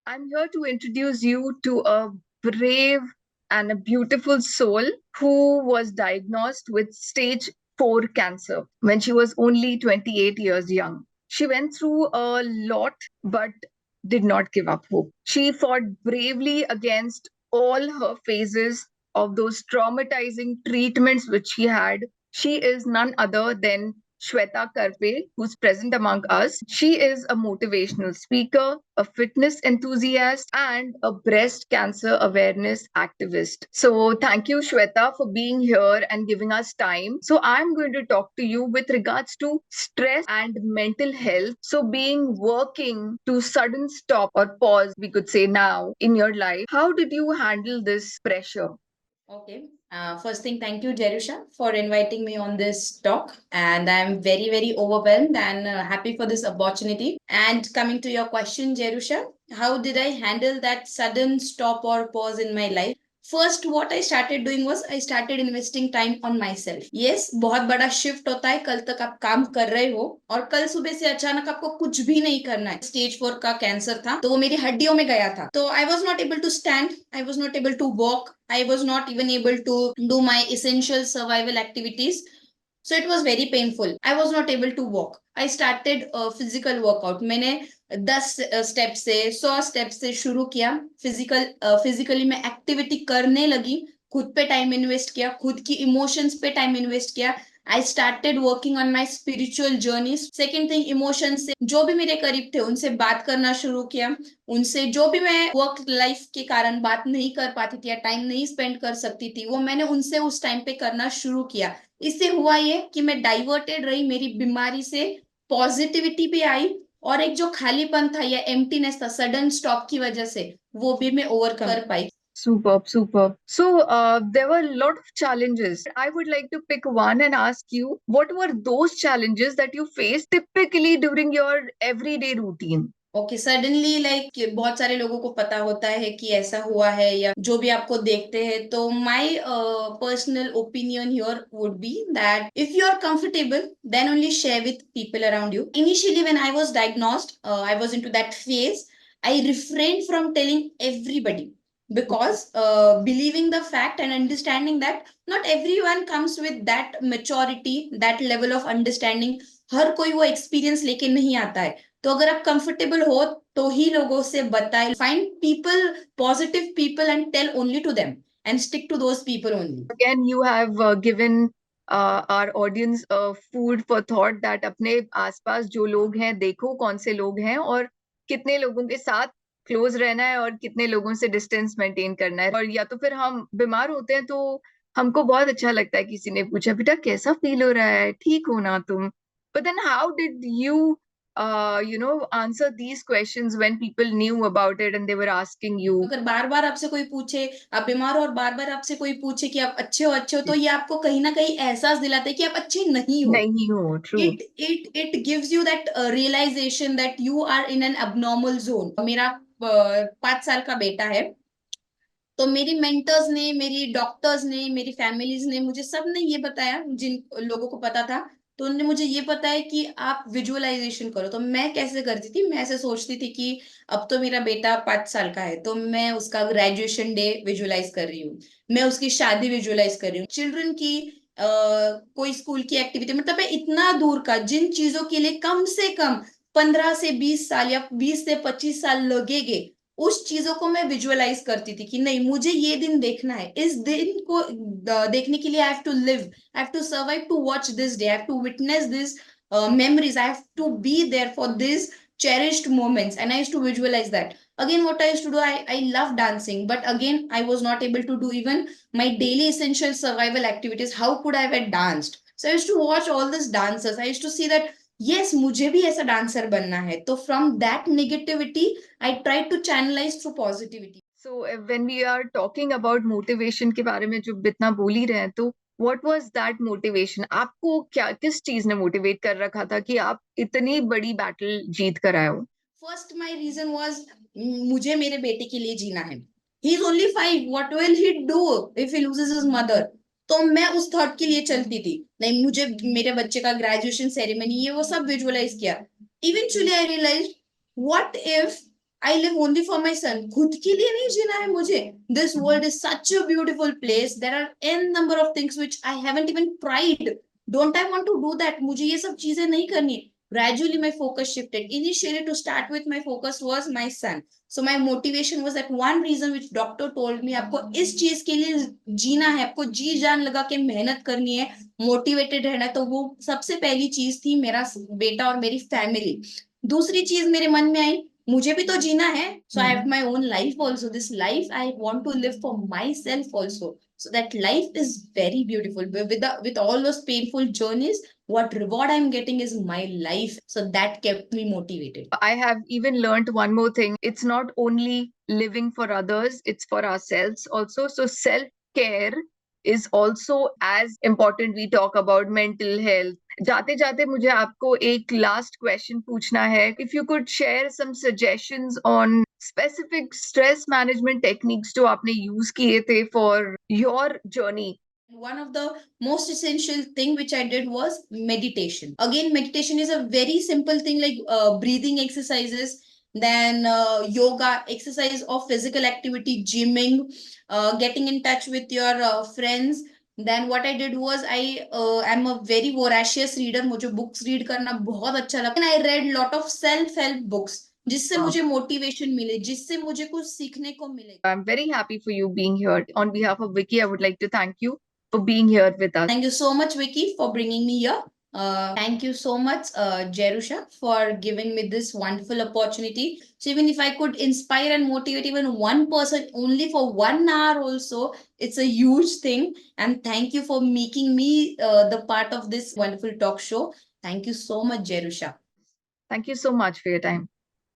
I'm here to introduce you to a brave and a beautiful soul who was diagnosed with stage 4 cancer when she was only 28 years young. She went through a lot but did not give up hope. She fought bravely against all her phases of those traumatizing treatments which she had. She is none other than Shweta Karpe, who's present among us. She is a motivational speaker, a fitness enthusiast, and a breast cancer awareness activist. So, thank you, Shweta, for being here and giving us time. So, I'm going to talk to you with regards to stress and mental health. So, being working to sudden stop or pause, we could say now in your life, how did you handle this pressure? Okay. First thing, thank you, Jerusha, for inviting me on this talk. And I'm very, very overwhelmed and happy for this opportunity. And coming to your question, Jerusha, how did I handle that sudden stop or pause in my life? First what I started doing was I started investing time on my self. Yes, बहुत बड़ा shift होता है, कल तक आप काम कर रहे हो और कल सुबह से अचानक आपको कुछ भी नहीं करना है। स्टेज 4 का कैंसर था तो वो मेरी हड्डियों में गया था, तो I was not able to stand, I was not able to walk, I was not even able to do my essential survival activities. So it was very painful. I was not able to walk. I started physical workout. मैंने 10 step से 100 step से शुरू किया। Physically मैं activity करने लगी, खुद पे टाइम इन्वेस्ट किया, खुद की इमोशंस पे टाइम इन्वेस्ट किया। I started working on my spiritual journey. Second thing, emotion से जो भी मेरे करीब थे उनसे बात करना शुरू किया। उनसे जो भी मैं वर्क लाइफ के कारण बात नहीं कर पाती थी या टाइम नहीं स्पेंड कर सकती थी, वो मैंने उनसे उस टाइम पे करना शुरू किया। इससे हुआ ये कि मैं डाइवर्टेड रही, मेरी बीमारी से पॉजिटिविटी भी आई और एक जो खालीपन था या एम्प्टीनेस था सडन स्टॉप की वजह से, वो भी मैं ओवरकम कर पाई। Superb, superb. So, there were a lot of challenges. I would like to pick one and ask you, what were those challenges that you faced typically during your everyday routine? Okay, suddenly like बहुत सारे लोगों को पता होता है कि ऐसा हुआ है या जो भी आपको देखते हैं, तो my personal opinion here would be that if you are comfortable then only share with people around you. Initially when I was diagnosed, I was into that phase, I refrained from telling everybody because believing the fact and understanding that not everyone comes with that maturity, that level of understanding। हर कोई वो experience लेके नहीं आता है, तो अगर आप comfortable हो तो ही लोगों से बताए। Find people, positive people and tell only to them and stick to those people only. Again, you have given our audience food for thought that अपने आसपास जो लोग हैं देखो कौन से लोग हैं और कितने लोगों के साथ क्लोज रहना है और कितने लोगों से डिस्टेंस मेंटेन करना है। और या तो फिर हम बीमार होते हैं तो हमको बहुत अच्छा लगता है किसी ने पूछा बेटा कैसा फील हो रहा है, ठीक हो ना तुम? But then how did you answer these questions when people knew about it and they were asking you? अगर बार बार आपसे कोई पूछे आप बीमार हो और बार बार आपसे कोई पूछे कि आप अच्छे हो, तो ये आपको कहीं ना कहीं एहसास दिलाता है कि आप अच्छे नहीं हो। नहीं हो, true. It gives you that realization that you are in an abnormal zone। मेरा 5 साल का बेटा है, तो मेरी मेंटर्स ने, मेरी डॉक्टर्स ने, मेरी फैमिलीज ने, मुझे सब ने ये बताया, जिन लोगों को पता था तो उन्होंने मुझे ये बताया कि आप विजुअलाइजेशन करो। तो मैं कैसे करती थी, मैं ऐसे सोचती थी कि अब तो मेरा बेटा 5 साल का है, तो मैं उसका ग्रेजुएशन डे विजुअलाइज कर रही हूँ, मैं उसकी शादी विजुअलाइज कर रही हूँ, चिल्ड्रन की कोई स्कूल की एक्टिविटी, मतलब मैं इतना दूर का जिन चीजों के लिए कम से कम 15 से 20 साल या 20 से 25 साल लगेंगे, उस चीजों को मैं विजुअलाइज करती थी कि नहीं, मुझे ये दिन देखना है, इस दिन को देखने के लिए I have to live, I have to survive to watch this day, I have to witness this memories, I have to be there for these cherished moments, and I used to visualize that. Again, what I used to do, I love dancing, but again I was not able to do even my daily essential survival activities. How could I have danced? So I used to watch all these dancers, I used to see that yes, मुझे भी ऐसा dancer बनना है, तो from that negativity I try to channelize through positivity. So when we are talking about motivation के बारे में जो इतना बोल ही रहे हैं, तो what was that motivation? आपको क्या किस चीज ने मोटिवेट कर रखा था कि आप इतनी बड़ी बैटल जीत कर आए हो? फर्स्ट माय रीजन वाज, मुझे मेरे बेटे के लिए जीना है। He is only 5, what will he do if he loses his mother? तो मैं उस थॉट के लिए चलती थी, नहीं मुझे मेरे बच्चे का ग्रेजुएशन सेरेमनी, ये वो सब विजुअलाइज किया। Eventually I realise, what if I live only for my son. खुद के लिए नहीं जीना है मुझे. This world is such a beautiful place. There are n number of things which I haven't even tried. Don't I want to do that? मुझे ये सब चीजें नहीं करनी है. Gradually my focus shifted. Initially to start with, my focus was my son. So my motivation was that one reason which doctor told me, आपको इस चीज के लिए जीना है, आपको जी जान लगा के मेहनत करनी है, मोटिवेटेड रहना है, तो वो सबसे पहली चीज थी मेरा बेटा और मेरी फैमिली. दूसरी चीज मेरे मन में आई, मुझे भी तो जीना है. So I have my own life also. This life I want to live for myself also. So that life is very beautiful. With all those painful journeys, what reward I'm getting is my life. So that kept me motivated. I have even learned one more thing. It's not only living for others, it's for ourselves also. So self-care is also as important. We talk about mental health. जाते जाते मुझे आपको एक last question पूछना है. If you could share some suggestions on specific stress management techniques जो आपने use किए थे for your journey. One of the most essential thing which I did was meditation. Again, meditation is a very simple thing, like breathing exercises, then yoga exercise or physical activity, gymming, getting in touch with your friends. Then what I did was I am a very voracious reader. मुझे books read करना बहुत अच्छा लगता है. And I read lot of self help books जिससे मुझे motivation मिले, जिससे मुझे कुछ सीखने को मिले. I'm very happy for you being here. On behalf of Vicky, I would like to thank you for being here with us. Thank you so much, Vicky, for bringing me here. Thank you so much, Jerusha, for giving me this wonderful opportunity. So even if I could inspire and motivate even one person only for 1 hour also, it's a huge thing. And thank you for making me the part of this wonderful talk show. Thank you so much, Jerusha. Thank you so much for your time.